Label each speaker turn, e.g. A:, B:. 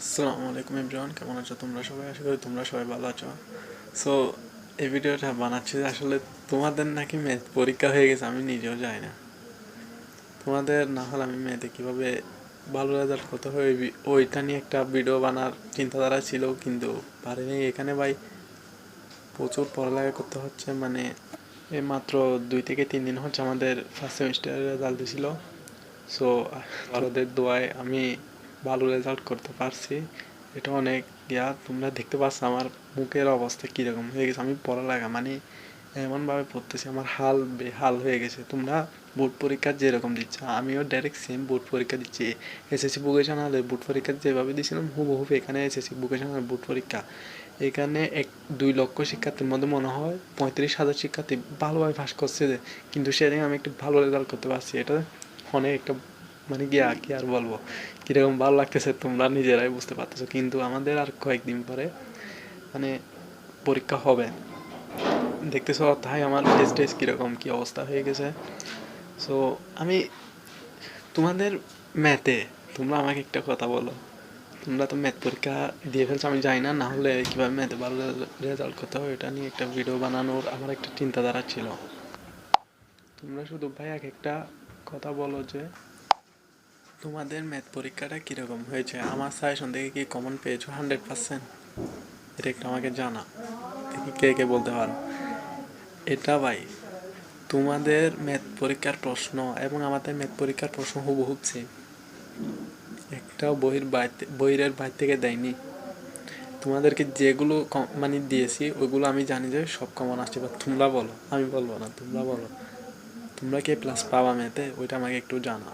A: আসসালামু আলাইকুম এভরিওয়ান, কেমন আছো তোমরা সবাই? আশা করি তোমরা সবাই ভালো আছো। সো এই ভিডিওটা বানাচ্ছি যে আসলে তোমাদের নাকি ম্যাথ পরীক্ষা হয়ে গেছে, আমি নিজেও জানি না। তোমাদের না হলে আমি ম্যাথে কীভাবে ভালো রেজাল্ট করতে হয় ওইটা নিয়ে একটা ভিডিও বানার চিন্তাধারা ছিল, কিন্তু পারিনি। এখানে ভাই প্রচুর পড়ালেখা করতে হচ্ছে। মানে এই মাত্র 2 থেকে 3 দিন হচ্ছে আমাদের ফার্স্ট সেমিস্টারের রেজাল্ট দিছিল। সো ওদের দোয়ায় আমি ভালো রেজাল্ট করতে পারছি। এটা অনেক তোমরা দেখতে পাচ্ছ আমার মুখের অবস্থা কীরকম হয়ে গেছে। আমি পড়ালেখা মানে এমনভাবে পড়তেছি আমার হাল বেহাল হয়ে গেছে। তোমরা বোর্ড পরীক্ষা যেরকম দিচ্ছ আমিও ডাইরেক্ট সেম বোর্ড পরীক্ষা দিচ্ছি। এসএসসি ভোকেশনালে বোর্ড পরীক্ষা যেভাবে দিয়েছিলাম হুবহু এখানে এসএসসি ভোকেশনাল বোর্ড পরীক্ষা। এখানে 2 লক্ষ শিক্ষার্থীর মধ্যে মনে হয় 35,000 শিক্ষার্থী ভালোভাবে পাস করছে, কিন্তু সেদিন আমি একটু ভালো রেজাল্ট করতে পারছি। এটা অনেক একটা মানে কি আর বলবো, কীরকম ভালো লাগতেছে তোমরা নিজেরাই বুঝতে পারতেছো। কিন্তু আমাদের আর কয়েকদিন পরে মানে পরীক্ষা হবে, দেখতেছো। তাই আমার ফেস কীরকম কী অবস্থা হয়ে গেছে। সো আমি তোমাদের ম্যাথে তোমরা আমাকে একটা কথা বলো, তোমরা তো ম্যাথ পরীক্ষা দিয়ে ফেলছো আমি জানি না, না হলে কীভাবে ম্যাথে ভালো রেজাল্ট করতে হবে এটা নিয়ে একটা ভিডিও বানানোর আমার একটা চিন্তাধারা ছিল। তোমরা শুধু ভাই এক একটা কথা বলো যে তোমাদের ম্যাথ পরীক্ষাটা কীরকম হয়েছে। আমার সাজেশন থেকে কি কমন পেয়েছো 100%? এটা একটু আমাকে জানা, দেখি কে কে বলতে পারো। এটা ভাই তোমাদের ম্যাথ পরীক্ষার প্রশ্ন এবং আমাদের ম্যাথ পরীক্ষার প্রশ্ন হুবহু সেম। একটাও বইয়ের বাইরে থেকে দেয়নি। তোমাদেরকে যেগুলো মানে দিয়েছি ওইগুলো আমি জানি যে সব কমন আসছে। বা তোমরা বলো, আমি বলবো না, তোমরা বলো তোমরা কি প্লাস পাবা ম্যাথে, ওইটা আমাকে একটু জানা।